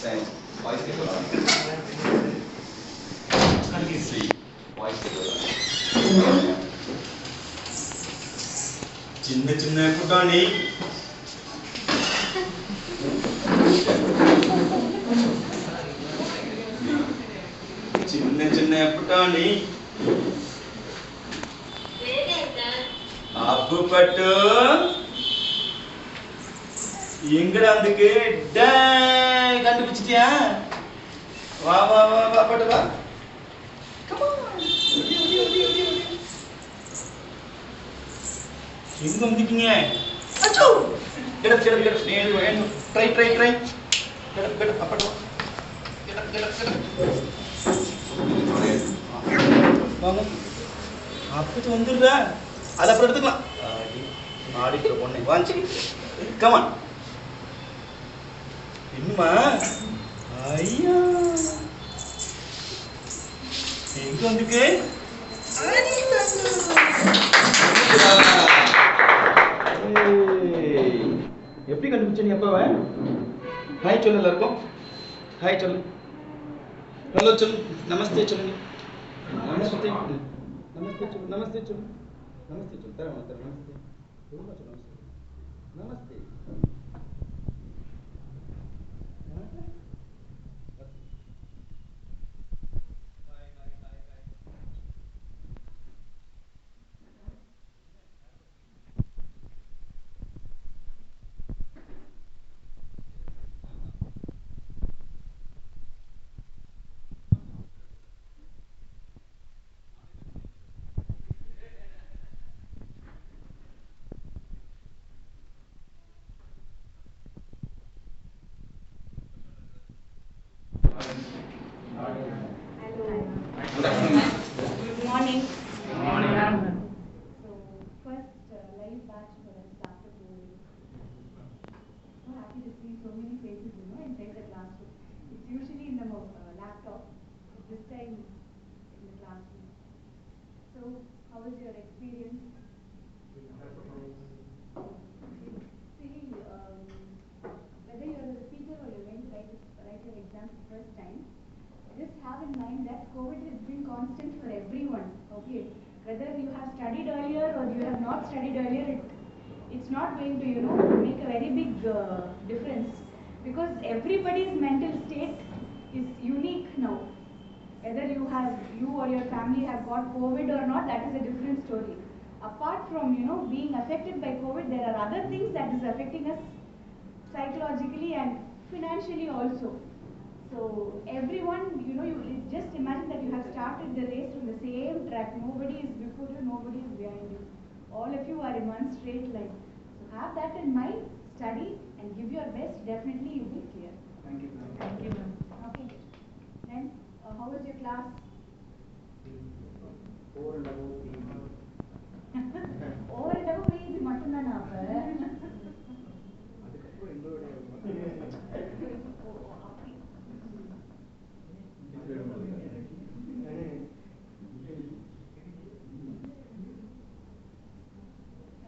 Same. Voice கேட்கலாம். See. Voice கேட்கலாம். சின்ன சின்ன புட்டாணி சின்ன சின்ன புட்டாணி அப்பு பட்டு எங்கடா அதுக்கு கண்டுபிடிச்சிட்டியா? வா வா வா வா பட்டு வா. எங்க வந்துட்டீங்க? அச்சோ கெட் கெட் நீ ட்ரை கெட் அப்படி வா. கெட் வாங்க. அப்படி வந்துடுறா. அது அப்புறம் எடுத்துக்கலாம். ஆடிக்கிற பொண்ணு வாஞ்சி கமான். இன்னுமா? ஐயா எங்க வந்துக்கு? எப்படி கண்டுபிடிச்ச நீ அப்பாவை? ஹாய் சொல்லு எல்லாருக்கும். ஹாய் சொல்லு. ஹலோ சொல்லு. நமஸ்தே சொல்லுங்க. நமஸ்தே. நமஸ்தே சொல்லு. நமஸ்தே சொல்லு. நமஸ்தே சொல்லு. தர நமஸ்தே. ரொம்ப சொல்லு நமஸ்தே. நமஸ்தே. Good morning. Good morning. So, first live batch for us after COVID. So happy to see so many faces, inside the classroom. It's usually in the laptop, but this time in the classroom. So, how was your experience? See, whether you're a repeater or you're going to write your exam for the first time, just have in mind that COVID has been constant for everyone, okay? Whether you have studied earlier or you have not studied earlier, it's not going to, make a very big difference, because everybody's mental state is unique now. Whether you or your family have got COVID or not, that is a different story. Apart from, being affected by COVID, there are other things that is affecting us psychologically and financially also. So everyone, you just imagine that you have started the race from the same track. Nobody is before you, nobody is behind you. All of you are in one straight line. So have that in mind, study and give your best. Definitely you will clear. Thank you. Thank you, ma'am. Okay. Then, how was your class? Over and above Over and above இது மட்டும்தானா அப்ப? அதுக்கப்புறம் எங்களோட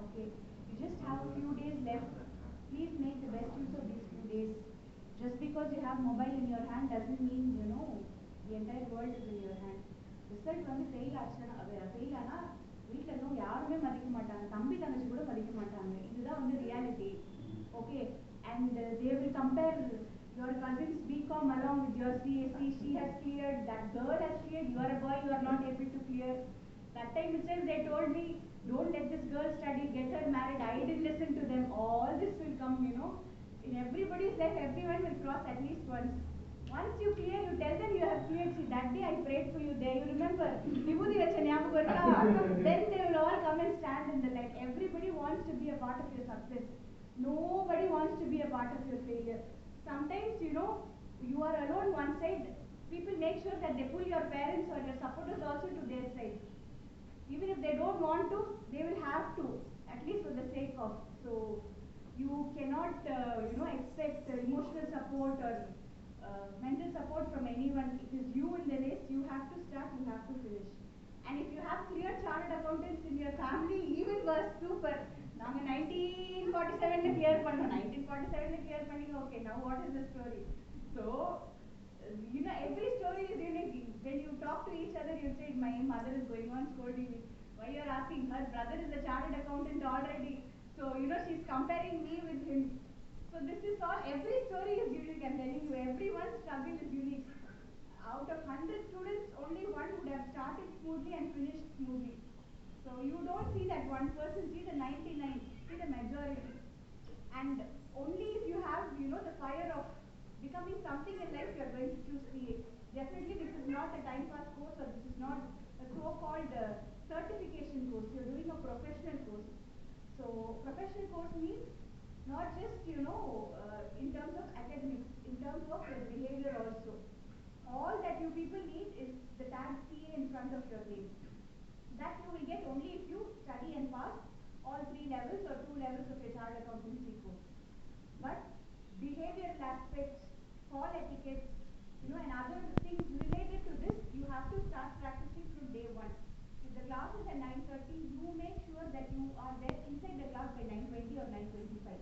Okay, you just have a few days left. Please make the best use of these few days. Just because you have mobile in your hand doesn't mean, the entire world is in your hand. Result வந்து fail ஆச்சுன்னா fail ஆனா வீட்டில் இன்னும் யாருமே மதிக்க மாட்டாங்க, தம்பி தங்கச்சி கூட மதிக்க மாட்டாங்க. இதுதான் வந்து reality. Okay, and they will compare your cousin's BCom along with your CSC. She has cleared, that girl has cleared, you are a boy, you are not able to clear. That time itself they told me, don't let this girl study, get her married. I didn't listen to them. All this will come, in everybody's life, everyone will cross at least once. Once you clear, you tell them you have cleared. See, that day I prayed for you there, you remember? Vibhuti vacha nyabagam irukka? Then they will all come and stand in the light. Everybody wants to be a part of your success. Nobody wants to be a part of your failure. Sometimes, you are alone one side. People make sure that they pull your parents or your supporters also to their side. Even if they don't want to, they will have to, at least for the sake of. So you cannot, expect emotional support or mental support from anyone. It is you in the race. You have to start. You have to finish. And if you have clear chartered accountants in your family, even worse, super. நாங்க 1947 clear பண்ணோம். 1947 clear பண்ணி, okay, now what is the story? So, every story is unique. When you talk to each other, you say, my mother is going on scolding me. Why you're asking? Her brother is a chartered accountant already. So, she's comparing me with him. So, this is all, every story is unique. I'm telling you, everyone's struggle is unique. Out of 100 students, only one would have started smoothly and finished smoothly. So, you don't see that one person, see the 99, see the majority. And only if you have, the fire of becoming something in life, you are going to choose CA. Definitely, this is not a time pass course, or this is not a so-called certification course. You're doing a professional course. So, professional course means not just, in terms of academics, in terms of your behavior also. All that you people need is the tag CA in front of your name. That you will get only if you study and pass all 3 levels or 2 levels of your chartered accountancy course. But behavioral aspects, call etiquettes, and other things related to this, you have to start practicing from day 1. If the class is at 9:30, you make sure that you are there inside the class by 9:20 or 9:25.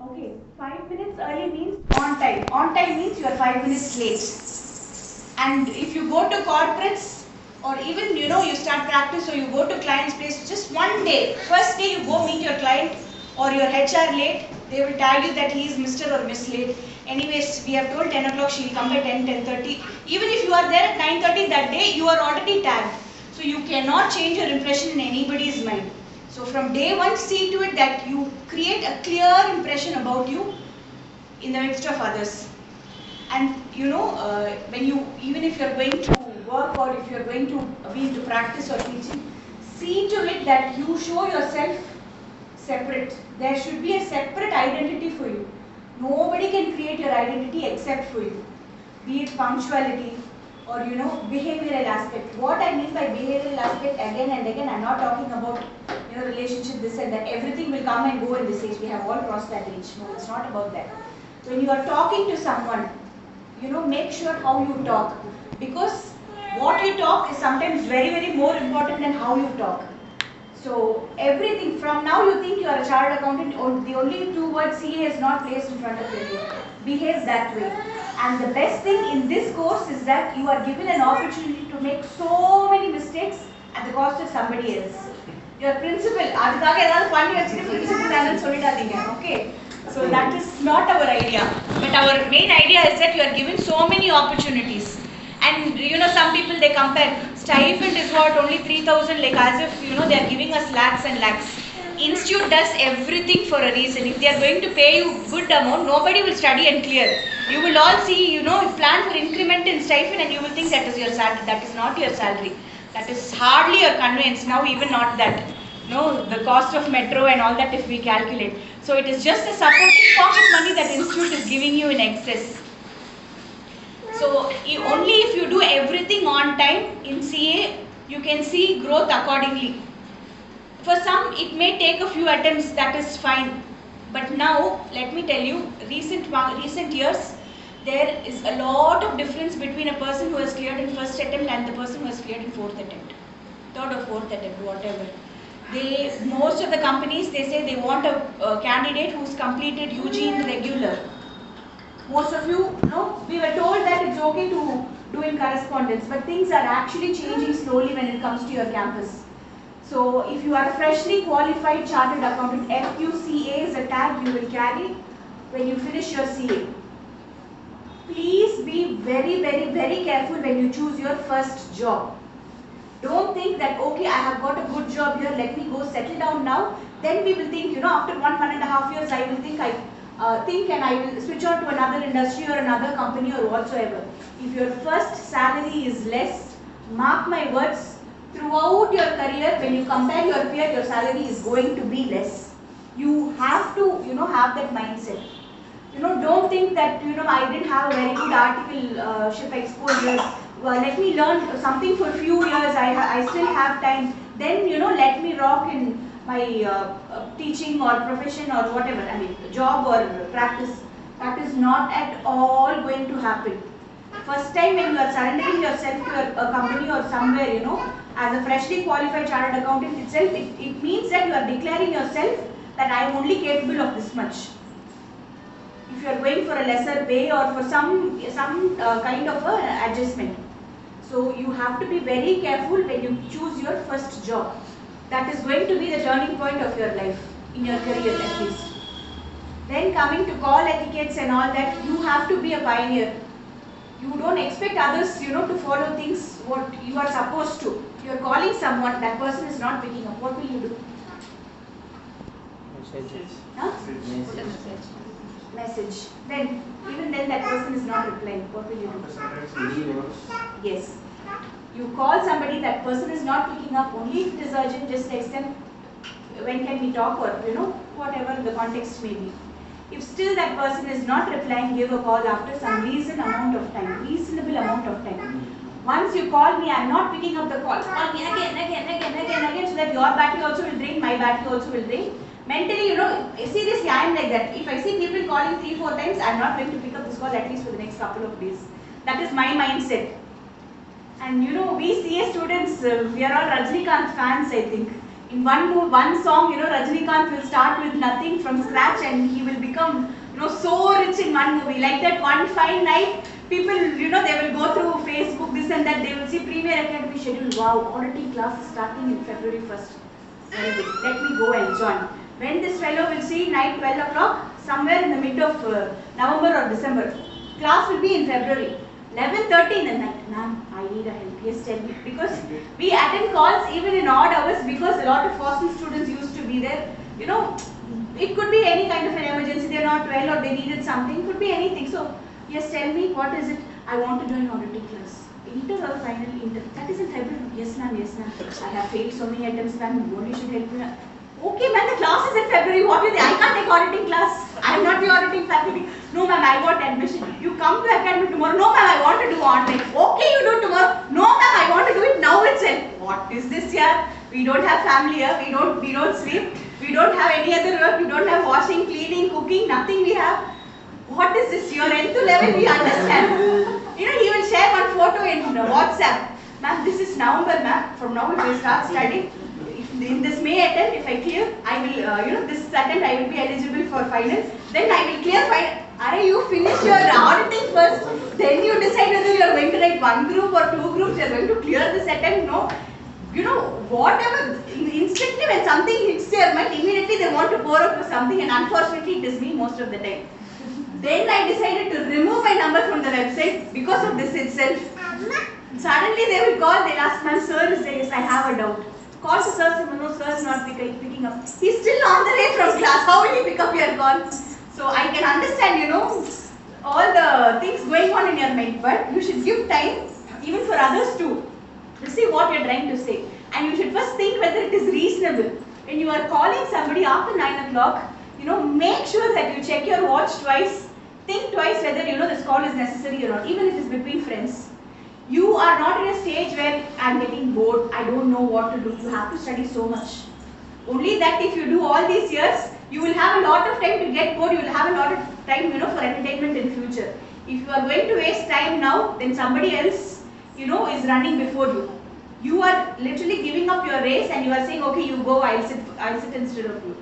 Okay, 5 minutes early means on time. On time means you are 5 minutes late. And if you go to corporates, or even you start practice, or you go to client's place, just one day, first day you go meet your client or your HR late, they will tag you that he is Mr. or Miss late. Anyways, we have told 10 o'clock, she will come by 10:30. Even if you are there at 9:30 that day, you are already tagged. So you cannot change your impression in anybody's mind. So from day 1, see to it that you create a clear impression about you in the midst of others. And when you, even if you are going to work, or if you are going to be into practice or teaching, see to it that you show yourself separate. There should be a separate identity for you. Nobody can create your identity except for you. Be it punctuality or behavioral aspect. What I mean by behavioral aspect, again and again, I'm not talking about relationship, this and that. Everything will come and go in this age. We have all crossed that age. No, it's not about that. When you are talking to someone, make sure how you talk, because what you talk is sometimes very, very more important than how you talk. So everything from now, you think you are a chartered accountant, the only 2 words CA is not placed in front of you. Behave that way. And the best thing in this course is that you are given an opportunity to make so many mistakes at the cost of somebody else. Your principal, அதுக்காக ஏதாவது பண்ணி வச்சிட்டு principal தானன்னு சொல்லிடாதீங்க. Okay. So that is not our idea. But our main idea is that you are given so many opportunities. And some people, they compare. Stipend is what, only 3,000, like as if they are giving us lakhs and lakhs. Institute does everything for a reason. If they are going to pay you good amount, nobody will study and clear. You will all see, plan for increment in stipend, and you will think that is your salary. That is not your salary. That is hardly your conveyance. Now even not that. No, the cost of metro and all that if we calculate. So it is just a supporting pocket money that institute is giving you in excess. So only if you do everything on time in CA, you can see growth accordingly. For some, it may take a few attempts, that is fine. But now, let me tell you, recent years, there is a lot of difference between a person who has cleared in first attempt and the person who has cleared in fourth attempt, third or fourth attempt, whatever. Most of the companies, they say they want a candidate who's completed UG in regular. Most of you know, we were told that it's okay to do in correspondence, but things are actually changing slowly when it comes to your campus. So if you are a freshly qualified chartered accountant, FQCA is a tag you will carry when you finish your CA. Please be very, very, very careful when you choose your first job. Don't think that, okay, I have got a good job here, let me go settle down now. Then we will think, after 1.5 years, I will think and I will switch on to another industry or another company or whatsoever. If your first salary is less, mark my words, throughout your career, when you compare your peer, your salary is going to be less. You have to, have that mindset. Don't think that, I didn't have a very good articleship exposure. Well, let me learn something for a few years, I still have time. Then, let me rock in my teaching or profession or whatever, job or practice. That is not at all going to happen. First time when you are surrendering yourself to a company or somewhere, as a freshly qualified chartered accountant itself, it means that you are declaring yourself that I am only capable of this much. If if you are going for a lesser pay or for some kind of a adjustment. So you have to be very careful when you choose your first job. That is going to be the turning point of your life, in your career at least. Then coming to call etiquettes and all that, you have to be a pioneer. You don't expect others, to follow things what you are supposed to. You are calling someone, that person is not picking up. What will you do? Huh? Message. Then, even then that person is not replying. What will you do? Yes. You call somebody, that person is not picking up. Only if it is urgent, just text them, when can we talk, or whatever the context may be. If still that person is not replying, give a call after some reasonable amount of time. Once you call me, I am not picking up the call. Call me again, so that your battery also will drain, my battery also will drain. Mentally, seriously, I am like that. If I see people calling 3-4 times, I am not going to pick up this call at least for the next couple of days. That is my mindset. And we CA students, we are all Rajinikanth fans, I think. In one song, Rajinikanth will start with nothing from scratch and he will become, so rich in one movie. Like that one fine night, people, they will go through Facebook, this and that, they will see Premier Academy schedule. Wow, auditing class is starting in February 1st. Very good. Let me go and join. When this fellow will see night 12 o'clock, somewhere in the mid of November or December. Class will be in February. 11:30 in the night. Ma'am, I need a help. Yes, tell me. Because we attend calls even in odd hours because a lot of Boston students used to be there. It could be any kind of an emergency. They are not well or they needed something. Could be anything. So, yes, tell me, what is it? I want to join auditing class. Inter or final inter? That is in February. Yes, ma'am. Yes, ma'am. I have failed so many attempts, ma'am. You only should help me. Okay, ma'am, the class is in February. What do you think? I can't take auditing class. I am not the auditing faculty. No, ma'am, I want admission. You come to academy tomorrow. No, ma'am, I want to do online. Okay, you do it tomorrow. No, ma'am, I want to do it now itself. What is this here? We don't have family here. We don't sleep. We don't have any other work. We don't have washing, cleaning, cooking. Nothing we have. What is this? Your nth level, we understand. He will share one photo in WhatsApp. Ma'am, this is November, ma'am. From now, if I start studying, in this May attempt, if I clear, I will, this attempt, I will be eligible for finals. Then I will clear final. Are you finish your auditing first? Then you decide whether you are going to write one group or two groups. You are going to clear this attempt. No. Whatever, instantly when something hits their mind, immediately they want to pour up for something, and unfortunately it is me most of the time. Then I decided to remove my number from the website because of this itself. Suddenly they will call, they'll ask, ma'am, sir is there? Yes, I have a doubt. Call to sir, no, sir is not picking up. He's still on the way from class. How will he pick up your call? So I can understand, all the things going on in your mind, but you should give time even for others too. To see what you're trying to say. And you should first think whether it is reasonable. When you are calling somebody after 9 o'clock, make sure that you check your watch twice. Think twice whether, this call is necessary or not, even if it is between friends. You are not in a stage where I'm getting bored, I don't know what to do. You have to study so much. Only that if you do all these years, you will have a lot of time to get bored, you will have a lot of time, for entertainment in future. If you are going to waste time now, then somebody else, is running before you. You are literally giving up your race and you are saying, okay, you go, I'll sit instead of you.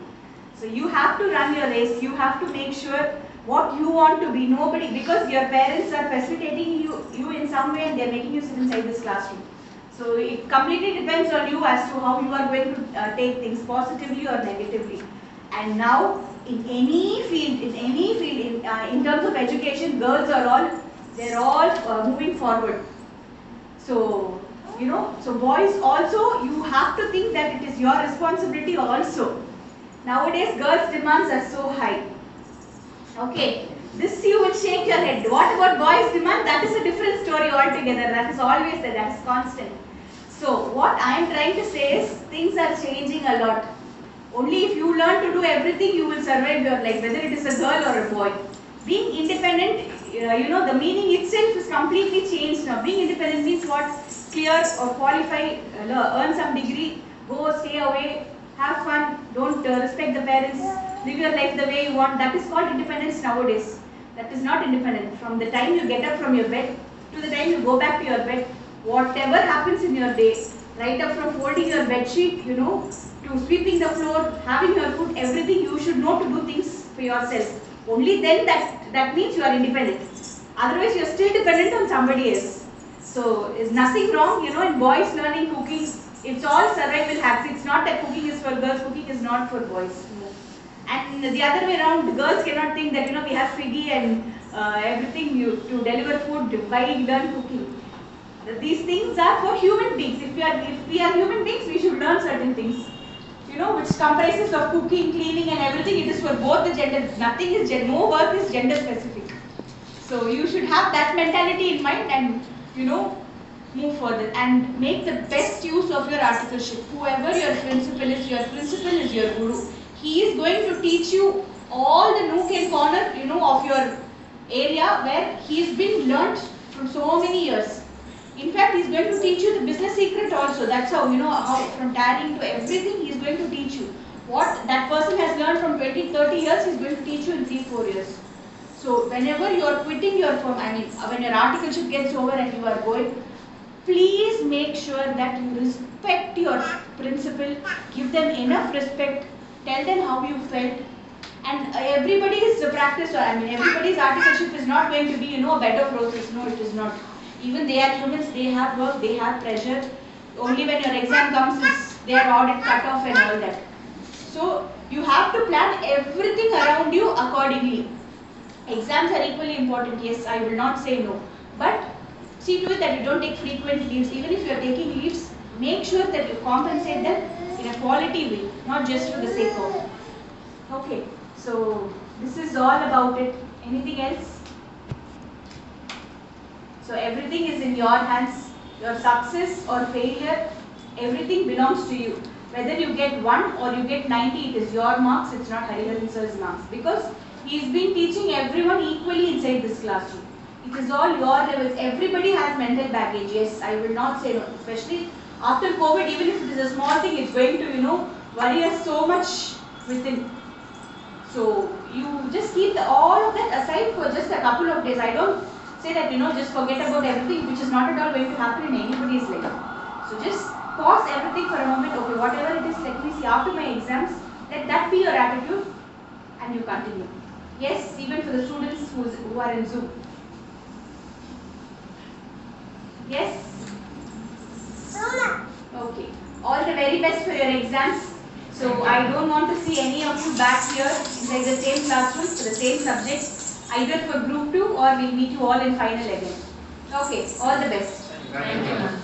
So you have to run your race, you have to make sure what you want to be. Nobody, because your parents are facilitating you in some way and they are making you sit inside this classroom. So it completely depends on you as to how you are going to take things positively or negatively. And now in any field, in terms of education, girls are they're all moving forward. So, so boys also, you have to think that it is your responsibility also. Nowadays, girls' demands are so high. Okay, this you will shake your head. What about boys' demand? That is a different story altogether. That is always there, that is constant. So, what I am trying to say is, things are changing a lot. Only if you learn to do everything, you will survive your life, whether it is a girl or a boy. Being independent, the meaning itself is completely changed now. Being independent means what? Clear or qualify, earn some degree, go, stay away, have fun, don't respect the parents, live your life the way you want. That is called independence nowadays. That is not independent. From the time you get up from your bed to the time you go back to your bed, whatever happens in your day, right up from folding your bed sheet, to sweeping the floor, having your food, everything, you should know to do things for yourself. Only then that that means you are independent. Otherwise, you are still dependent on somebody else. So, is nothing wrong, you know, in boys learning cooking, it's all survival hacks. It's not that cooking is for girls, cooking is not for boys. And the other way around, the girls cannot think that, you know, we have Swiggy and everything to deliver food, why learn cooking. These things are for human beings. If we are human beings, we should learn certain things. You know, which comprises of cooking, cleaning and everything. It is for both the genders. Nothing is no work is gender specific. So you should have that mentality in mind and, you know, move further and make the best use of your articleship. Whoever your principal is your guru. He is going to teach you all the nook and corner, you know, of your area where he has been learnt from so many years. In fact, he is going to teach you the business secret also. That's how, you know, how from tallying to everything, he is going to teach you. What that person has learned from 20, 30 years, he is going to teach you in 3-4 years. So, whenever you are quitting your firm, I mean, when your articleship gets over and you are going, please make sure that you respect your principal, give them enough respect, tell them how you felt. And everybody's practice, or I mean, everybody's articleship is not going to be, you know, a better process. No, it is not. Even they are humans, they have work, they have pressure. Only when your exam comes, it's their audit cut off and all that. So, you have to plan everything around you accordingly. Exams are equally important, yes, I will not say no. But, see to it that you don't take frequent leaves. Even if you are taking leaves, make sure that you compensate them in a quality way, not just for the sake of. Okay, so this is all about it. Anything else? So everything is in your hands. Your success or failure, everything belongs to you. Whether you get 1 or you get 90, it is your marks, it's not Hariharan sir's marks. Because he has been teaching everyone equally inside this classroom. It is all your levels. Everybody has mental baggage. Yes, I will not say no. Especially after COVID, even if it is a small thing, it's going to, you know, worry us so much within. So you just keep all of that aside for just a couple of days. I don't say that, you know, just forget about everything, which is not at all going to happen in anybody's life. So just pause everything for a moment. Okay, whatever it is, let me see after my exams. Let that be your attitude, and you continue. Yes, even for the students who are in Zoom. Yes? Okay. All the very best for your exams. So I don't want to see any of you back here inside the same classroom for the same subject, either for group 2 or we'll meet you all in final again. Okay. All the best. Thank you.